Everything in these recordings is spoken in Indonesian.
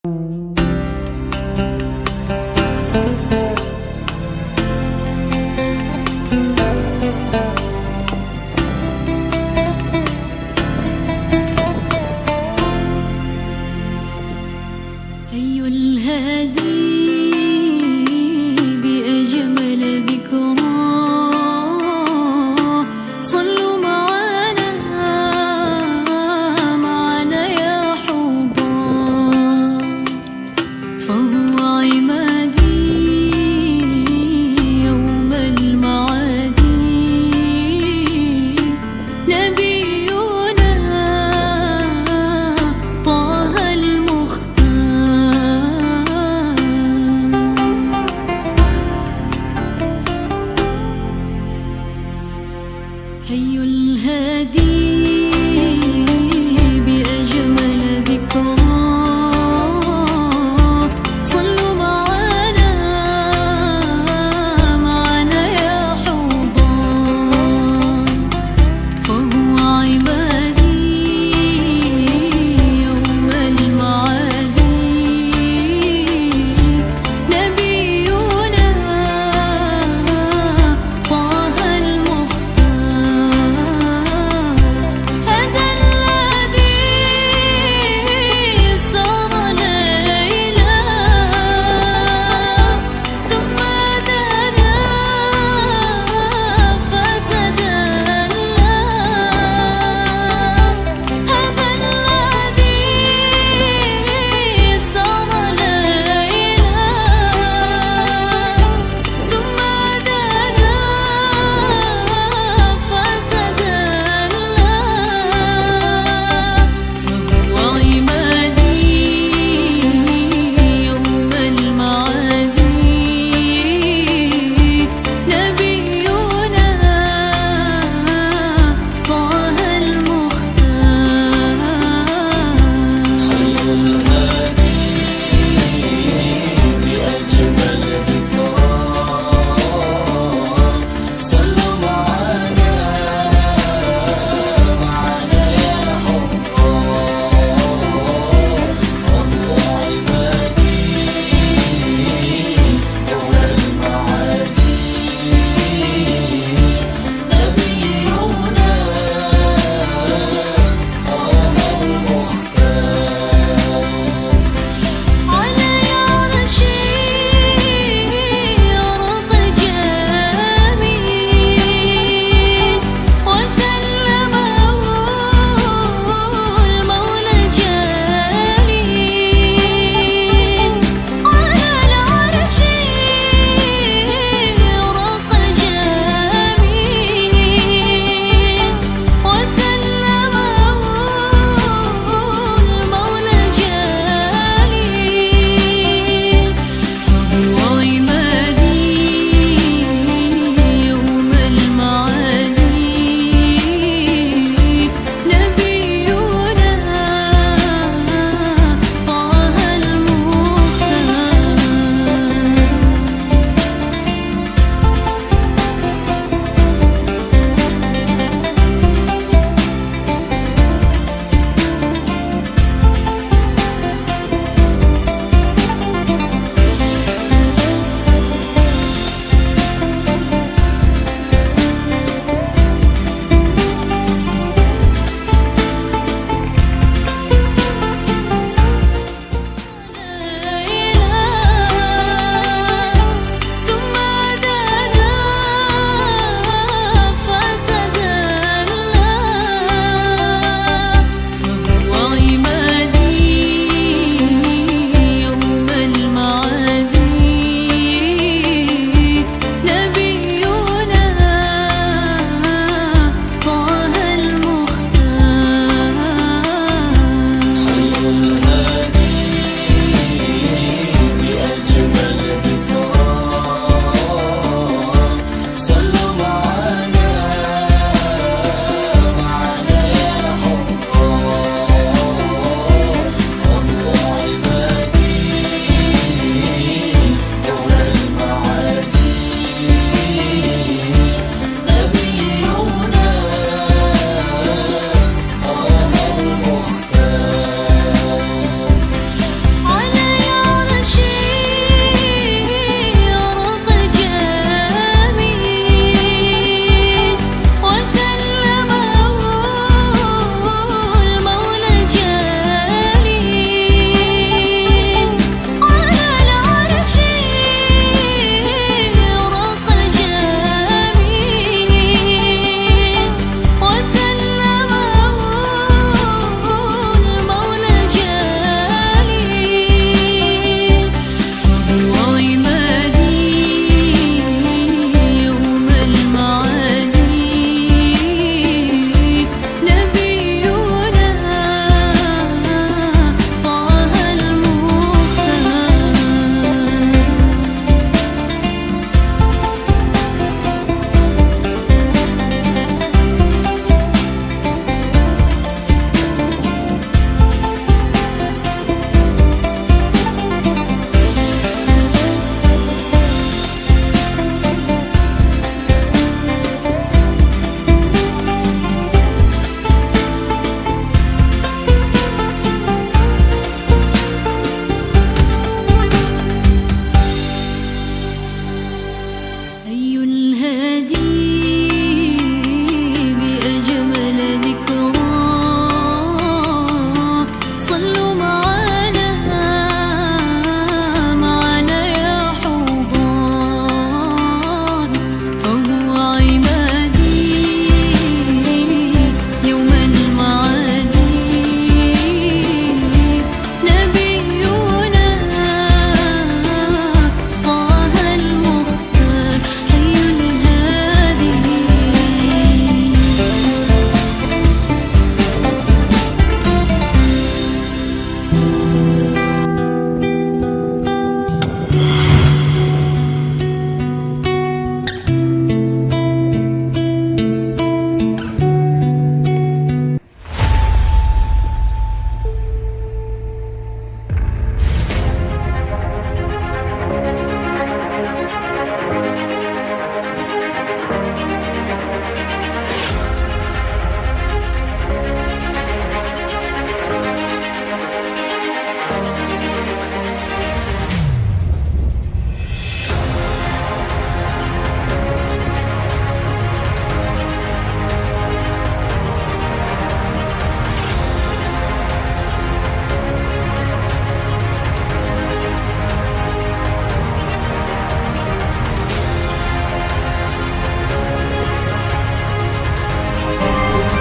أي الهادي بأجمل ذكرى صلوا معنا يا حضار فهو عمادي يوم المعادي نبينا طه المختار حي الهادي بأجمل ذكرى صلوا معنا يا حضار فهو عبادي يوم المعادي نبينا طه المختار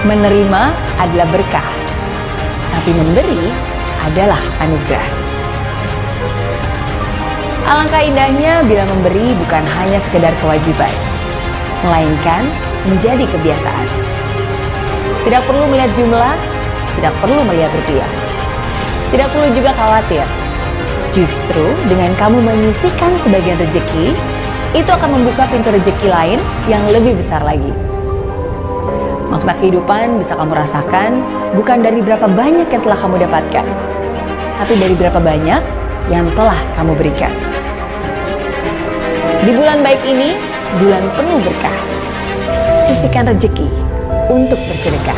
Menerima adalah berkah, tapi memberi adalah anugerah. Alangkah indahnya bila memberi bukan hanya sekedar kewajiban, melainkan menjadi kebiasaan. Tidak perlu melihat jumlah, tidak perlu melihat rupiah. Tidak perlu juga khawatir. Justru dengan kamu menyisihkan sebagian rezeki, itu akan membuka pintu rezeki lain yang lebih besar lagi. Makna kehidupan bisa kamu rasakan bukan dari berapa banyak yang telah kamu dapatkan, tapi dari berapa banyak yang telah kamu berikan. Di bulan baik ini, bulan penuh berkah. Sisihkan rezeki untuk bersedekah.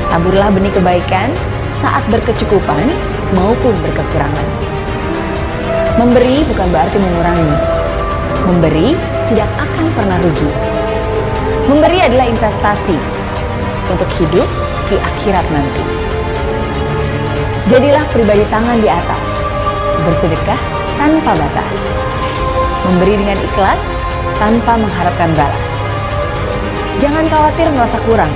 Taburlah benih kebaikan saat berkecukupan maupun berkekurangan. Memberi bukan berarti mengurangi. Memberi tidak akan pernah rugi. Memberi adalah investasi untuk hidup di akhirat nanti. Jadilah pribadi tangan di atas, bersedekah tanpa batas. Memberi dengan ikhlas tanpa mengharapkan balas. Jangan khawatir merasa kurang,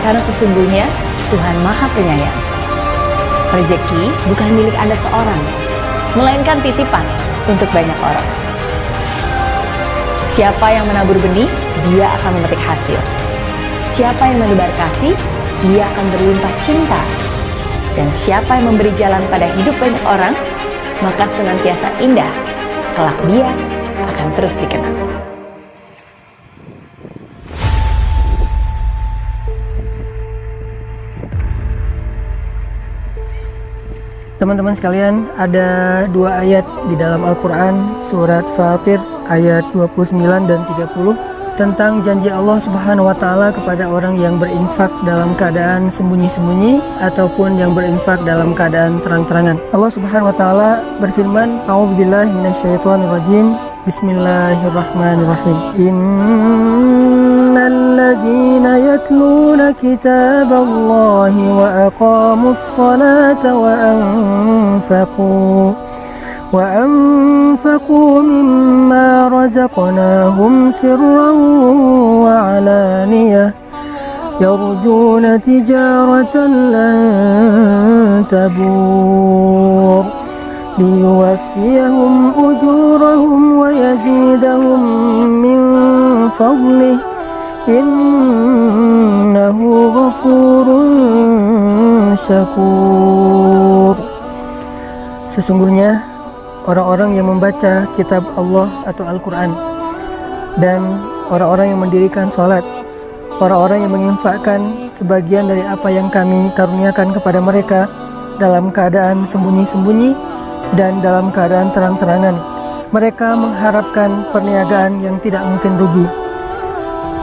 karena sesungguhnya Tuhan Maha Penyayang. Rezeki bukan milik Anda seorang, melainkan titipan untuk banyak orang. Siapa yang menabur benih, dia akan memetik hasil. Siapa yang menebar kasih, dia akan berlimpah cinta. Dan siapa yang memberi jalan pada hidup banyak orang, maka senantiasa indah. Kelak dia akan terus dikenang. Teman-teman sekalian, ada dua ayat di dalam Al-Quran, surat Fatir ayat 29 dan 30 tentang janji Allah Subhanahu wa Ta'ala kepada orang yang berinfak dalam keadaan sembunyi-sembunyi ataupun yang berinfak dalam keadaan terang-terangan. Allah Subhanahu wa Ta'ala berfirman, A'udzubillahi minasyaitonirrajim. Bismillahirrahmanirrahim. Innalladzina yatluna kitaballahi wa aqamus salata وأنفقوا مما رزقناهم سرا وعلانية يرجون تجارة لن تبور ليوفيهم أجورهم ويزيدهم من فضله إنه غفور شكور. Sesungguhnya orang-orang yang membaca kitab Allah atau Al-Quran dan orang-orang yang mendirikan sholat, orang-orang yang menginfakkan sebagian dari apa yang kami karuniakan kepada mereka dalam keadaan sembunyi-sembunyi dan dalam keadaan terang-terangan, mereka mengharapkan perniagaan yang tidak mungkin rugi,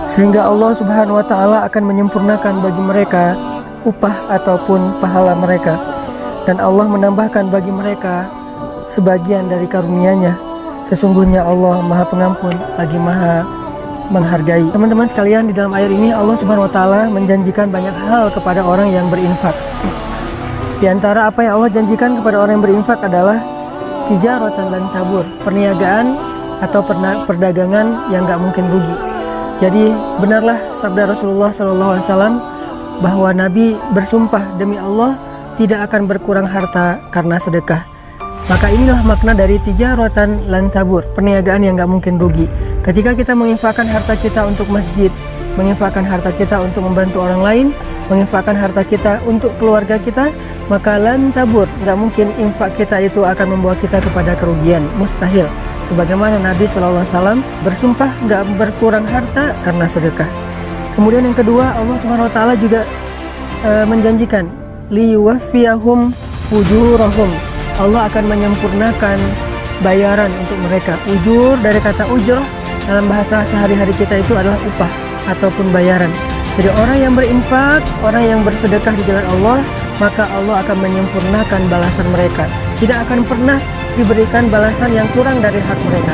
sehingga Allah Subhanahu wa Ta'ala akan menyempurnakan bagi mereka upah ataupun pahala mereka, dan Allah menambahkan bagi mereka sebagian dari karunia-Nya. Sesungguhnya Allah Maha Pengampun lagi Maha Menghargai. Teman-teman sekalian, di dalam ayat ini Allah Subhanahu wa Ta'ala menjanjikan banyak hal kepada orang yang berinfak. Di antara apa yang Allah janjikan kepada orang yang berinfak adalah tijaratan lan tabur, perniagaan atau perdagangan yang gak mungkin rugi. Jadi benarlah sabda Rasulullah SAW bahwa Nabi bersumpah demi Allah tidak akan berkurang harta karena sedekah. Maka inilah makna dari tijaratan lan tabur, perniagaan yang gak mungkin rugi. Ketika kita menginfakkan harta kita untuk masjid, menginfakkan harta kita untuk membantu orang lain, menginfakkan harta kita untuk keluarga kita, maka lan tabur, gak mungkin infak kita itu akan membawa kita kepada kerugian, mustahil. Sebagaimana Nabi SAW bersumpah gak berkurang harta karena sedekah. Kemudian yang kedua, Allah Subhanahu wa Ta'ala juga menjanjikan liyuwaffiyahum ujurahum, Allah akan menyempurnakan bayaran untuk mereka. Ujur dari kata ujrah dalam bahasa sehari-hari kita itu adalah upah ataupun bayaran. Jadi orang yang berinfak, orang yang bersedekah di jalan Allah, maka Allah akan menyempurnakan balasan mereka. Tidak akan pernah diberikan balasan yang kurang dari hak mereka.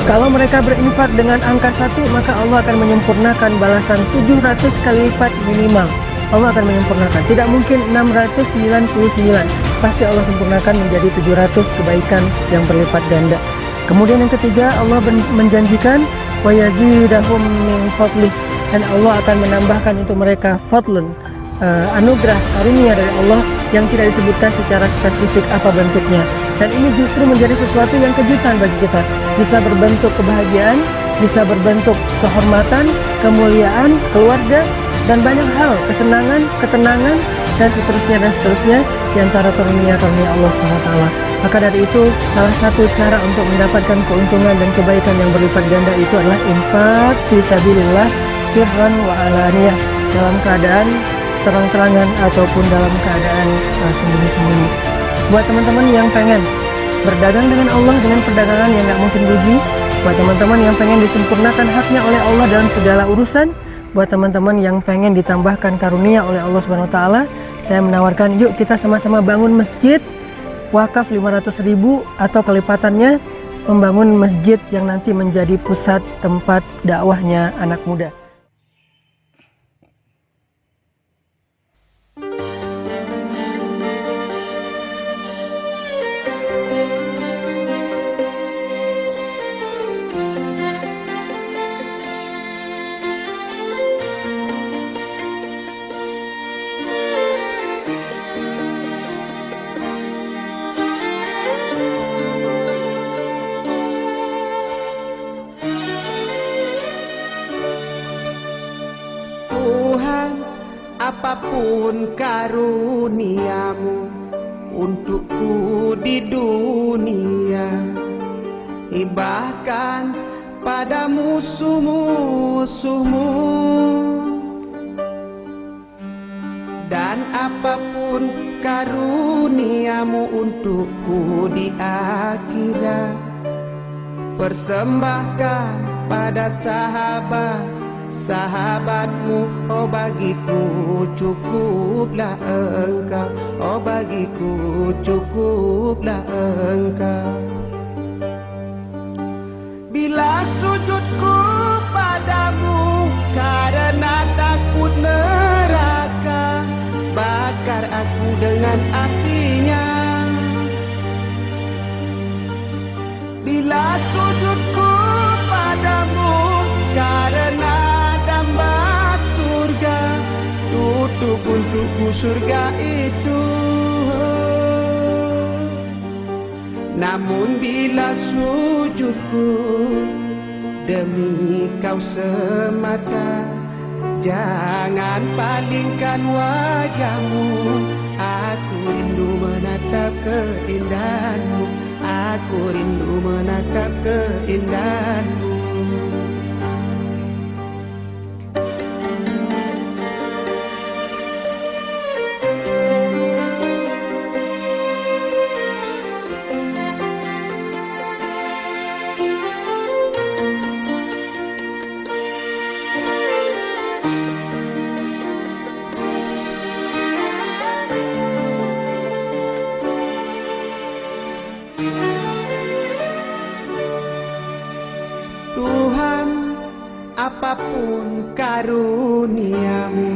Kalau mereka berinfak dengan angka 1, maka Allah akan menyempurnakan balasan 700 kali lipat minimal. Allah akan menyempurnakan. Tidak mungkin 699. Pasti Allah sempurnakan menjadi 700 kebaikan yang berlipat ganda. Kemudian yang ketiga, Allah menjanjikan wa yazidahum min fadlih. dan Allah akan menambahkan untuk mereka fadlun, anugerah karunia dari Allah yang tidak disebutkan secara spesifik apa bentuknya. Dan ini justru menjadi sesuatu yang kejutan bagi kita. Bisa berbentuk kebahagiaan, bisa berbentuk kehormatan, kemuliaan, keluarga, dan banyak hal, kesenangan, ketenangan, dan seterusnya di antara karunia-karunia Allah SWT. Maka dari itu, salah satu cara untuk mendapatkan keuntungan dan kebaikan yang berlipat ganda itu adalah infak fi sabilillah sirran wa alaniyah, dalam keadaan terang-terangan ataupun dalam keadaan sembunyi-sembunyi. Buat teman-teman yang pengen berdagang dengan Allah dengan perdagangan yang gak mungkin rugi, buat teman-teman yang pengen disempurnakan haknya oleh Allah dalam segala urusan, buat teman-teman yang pengen ditambahkan karunia oleh Allah SWT, saya menawarkan yuk kita sama-sama bangun masjid wakaf 500.000 atau kelipatannya, membangun masjid yang nanti menjadi pusat tempat dakwahnya anak muda. Apapun karuniamu untukku di dunia, bahkan pada musuh-musuhmu, dan apapun karuniamu untukku di akhirat, persembahkan pada sahabatmu, oh bagiku cukuplah engkau, oh bagiku cukuplah engkau. Bila sujudku padamu karena takut neraka, bakar aku dengan apinya. Bila sujudku padamu karena tutup untukku surga itu. Namun bila sujudku demi kau semata, jangan palingkan wajahmu. Aku rindu menatap keindahanmu, aku rindu menatap keindahanmu. Apapun karuniamu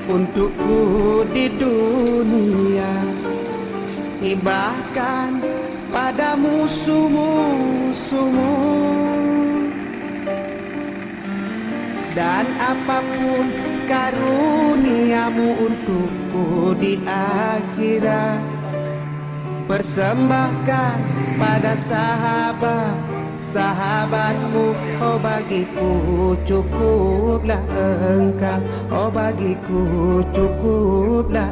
untukku di dunia, bahkan pada musuh-musuhmu, dan apapun karuniamu untukku di akhirat, persembahkan pada sahabatmu, oh bagiku cukuplah engkau, oh bagiku cukuplah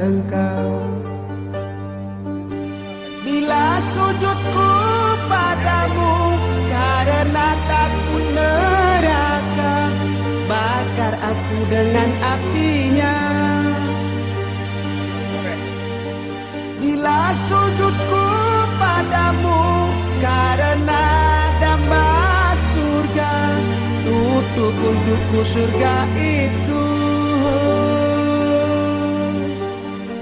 engkau. Bila sujudku padamu karena takut neraka, bakar aku dengan apinya. Bila sujudku padamu karena damba surga, tutup untukku surga itu.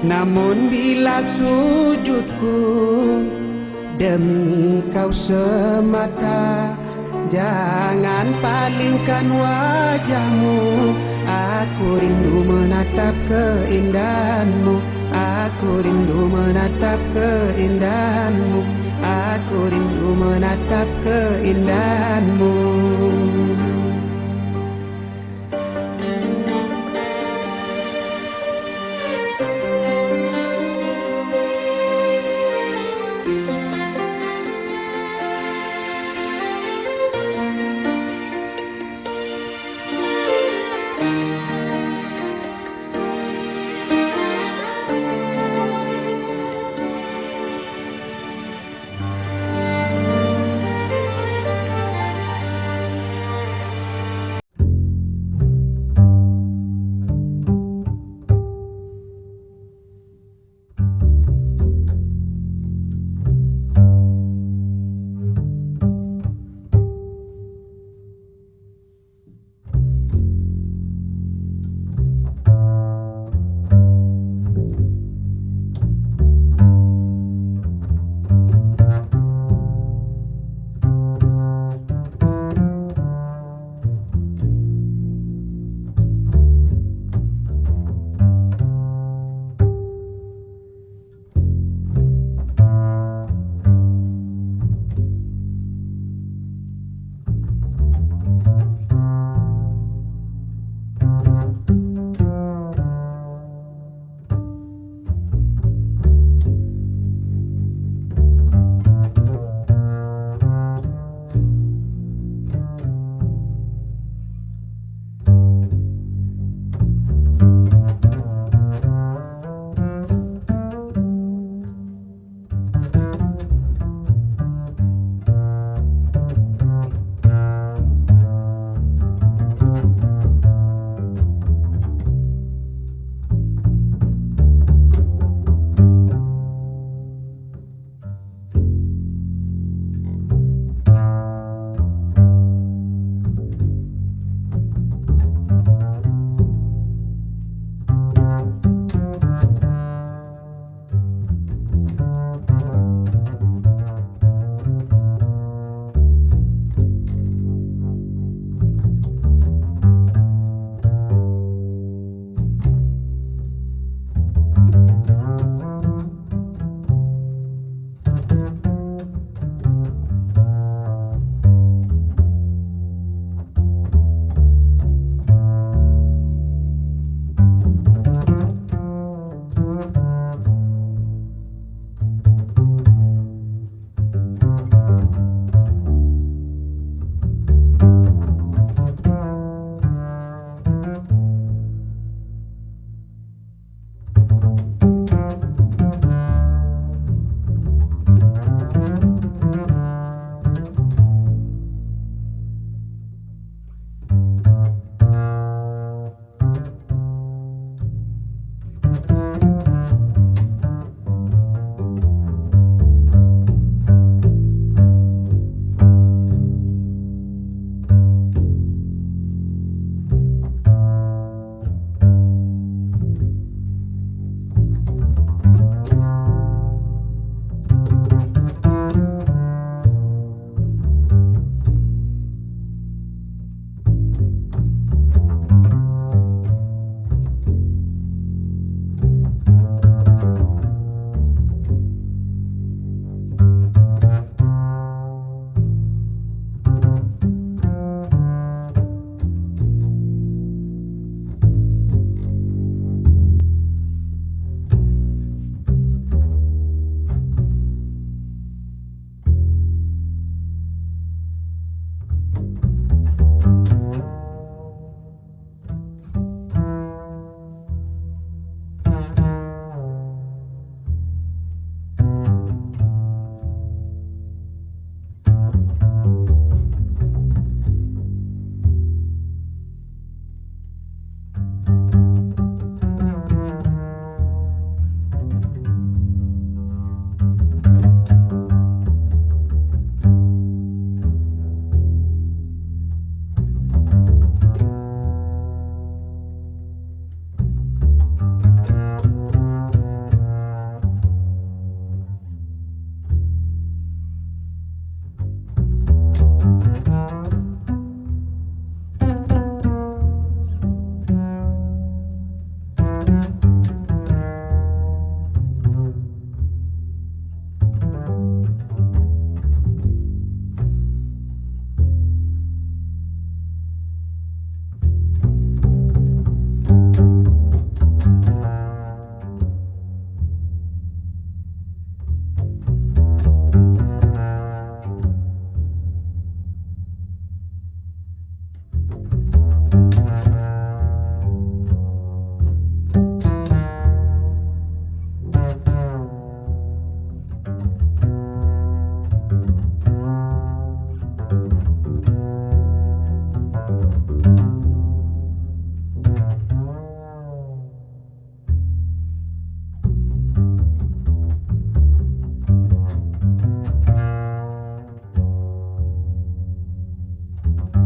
Namun bila sujudku demi kau semata, jangan palingkan wajahmu. Aku rindu menatap keindahanmu, aku rindu menatap keindahanmu, aku rindu menatap keindahanmu.